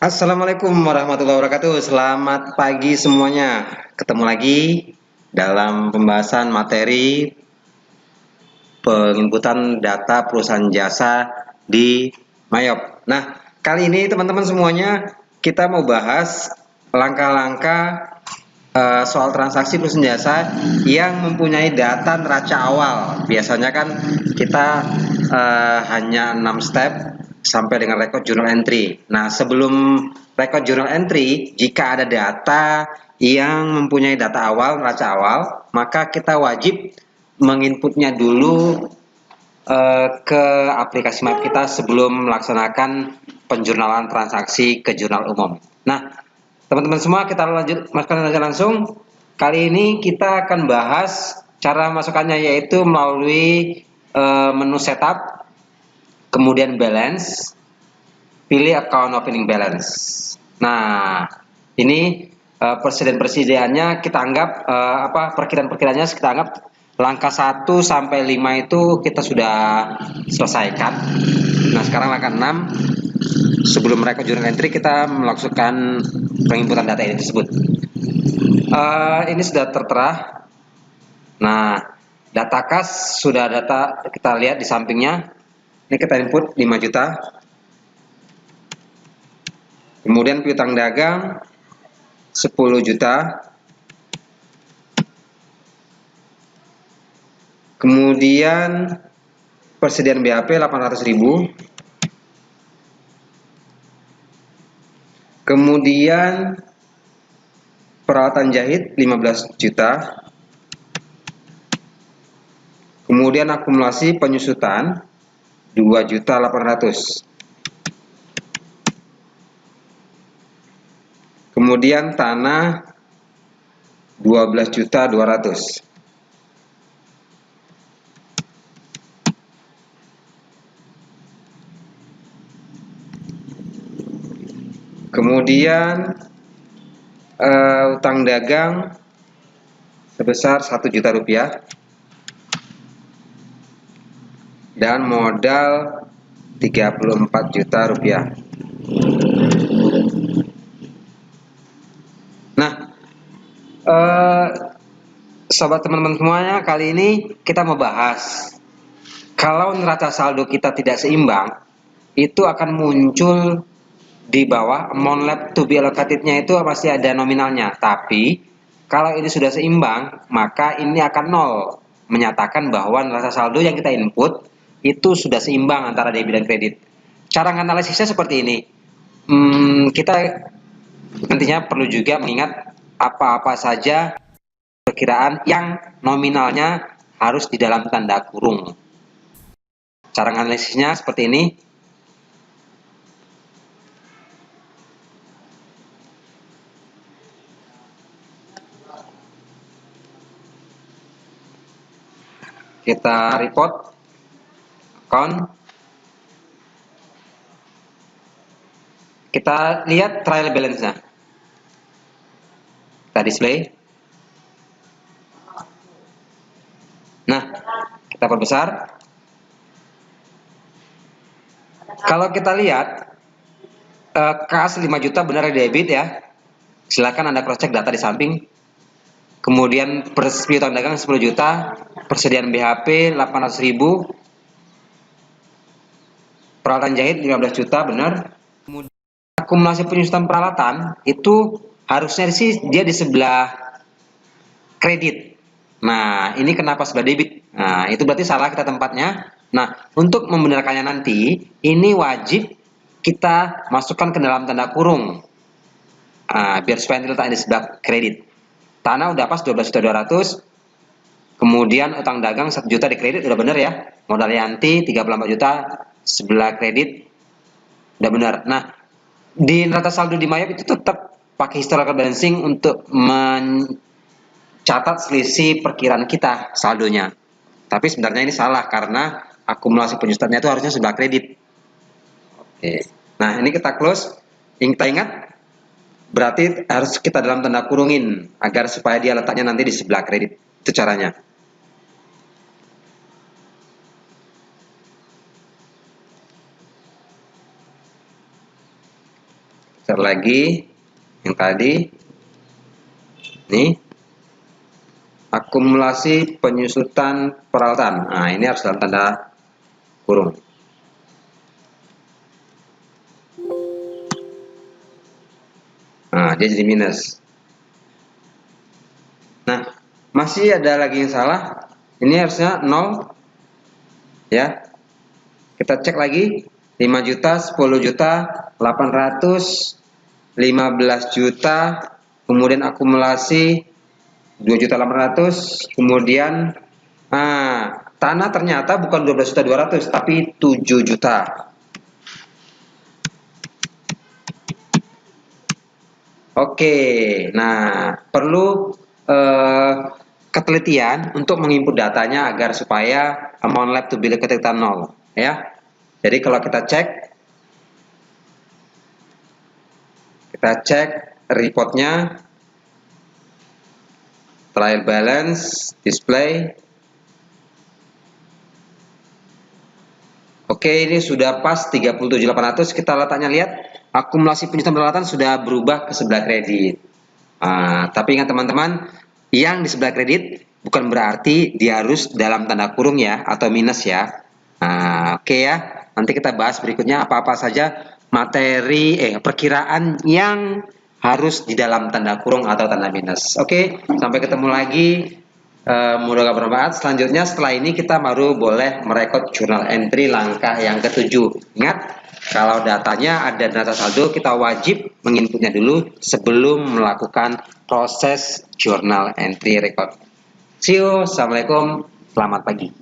Assalamualaikum warahmatullahi wabarakatuh. Selamat pagi semuanya. Ketemu lagi dalam pembahasan materi penginputan data perusahaan jasa di Mayop. Nah, kali ini teman-teman semuanya kita mau bahas langkah-langkah soal transaksi perusahaan jasa yang mempunyai data neraca awal. Biasanya kan kita hanya 6 step sampai dengan record journal entry. Nah, sebelum record journal entry, jika ada data yang mempunyai data awal, neraca awal, maka kita wajib menginputnya dulu ke aplikasi Map kita sebelum melaksanakan penjurnalan transaksi ke jurnal umum. Nah, teman-teman semua, kita masukkan saja langsung. Kali ini kita akan bahas cara masukkannya, yaitu melalui menu setup, kemudian balance, pilih account opening balance. Nah, ini persediaan-persediaannya kita anggap perkiraan-perkiraannya kita anggap langkah 1 sampai 5 itu kita sudah selesaikan. Nah, sekarang langkah 6, sebelum mereka journal entry kita melakukan penginputan data ini tersebut. Ini sudah tertera. Nah, data kas sudah data kita lihat di sampingnya. Ini kita input 5 juta. Kemudian piutang dagang 10 juta. Kemudian persediaan BAP 800.000. Kemudian peralatan jahit 15 juta. Kemudian akumulasi penyusutan 2.800.000. Kemudian tanah 12.200.000. Kemudian utang dagang sebesar 1 juta rupiah dan modal 34 juta rupiah. Nah, sobat teman-teman semuanya, kali ini kita mau bahas kalau neraca saldo kita tidak seimbang, itu akan muncul di bawah amount left to be allocated-nya itu masih ada nominalnya. Tapi kalau ini sudah seimbang, maka ini akan nol, menyatakan bahwa neraca saldo yang kita input itu sudah seimbang antara debit dan kredit. Cara analisisnya seperti ini. Kita nantinya perlu juga mengingat apa-apa saja perkiraan yang nominalnya harus di dalam tanda kurung. Cara analisisnya seperti ini. Kita report account. Kita lihat trial balance-nya. Kita display. Nah, kita perbesar. Kalau kita lihat kas 5 juta benar debit ya. Silakan Anda cross check data di samping. Kemudian piutang dagang 10 juta, persediaan BHP 800.000, peralatan jahit 15 juta benar. Kemudian akumulasi penyusutan peralatan itu harusnya sih dia di sebelah kredit. Nah, ini kenapa sebelah debit? Nah, itu berarti salah kita tempatnya. Nah, untuk membenarkannya nanti, ini wajib kita masukkan ke dalam tanda kurung. Biar supaya nanti letaknya di sebelah kredit. Tanah udah pas 12.200.000. Kemudian utang dagang 1 juta di kredit udah benar ya. Modal Yanti 34 juta sebelah kredit udah benar. Nah, di neraca saldo di Mayop itu tetap pakai historical balancing untuk mencatat selisih perkiraan kita saldonya. Tapi sebenarnya ini salah karena akumulasi penyusutannya itu harusnya sebelah kredit. Oke. Nah, ini kita close. Yang kita ingat berarti harus kita dalam tanda kurungin agar supaya dia letaknya nanti di sebelah kredit. Itu caranya. geser lagi yang tadi. Nih, akumulasi penyusutan peralatan. Nah, ini harus dalam tanda kurung. Nah, dia jadi minus. Nah, masih ada lagi yang salah. Ini harusnya 0. Ya. Kita cek lagi. 5 juta, 10 juta, 800, 15 juta, kemudian akumulasi 2.800.000, kemudian tanah ternyata bukan 12.200.000 tapi 7 juta. Oke, nah perlu ketelitian untuk menginput datanya agar supaya amount left to be ketika 0 ya. Jadi kalau kita cek reportnya, trial balance, display. Oke, ini sudah pas 37.800. Kita letaknya lihat, akumulasi penyusutan peralatan sudah berubah ke sebelah kredit. Tapi ingat teman-teman, yang di sebelah kredit bukan berarti dia harus dalam tanda kurung ya, atau minus ya. Oke ya. Nanti kita bahas berikutnya apa-apa saja materi perkiraan yang harus di dalam tanda kurung atau tanda minus. Oke, sampai ketemu lagi. Mudah bermanfaat. Selanjutnya setelah ini kita baru boleh merekod journal entry langkah yang ke-7. Ingat, kalau datanya ada data saldo, kita wajib menginputnya dulu sebelum melakukan proses journal entry record. See you. Assalamualaikum. Selamat pagi.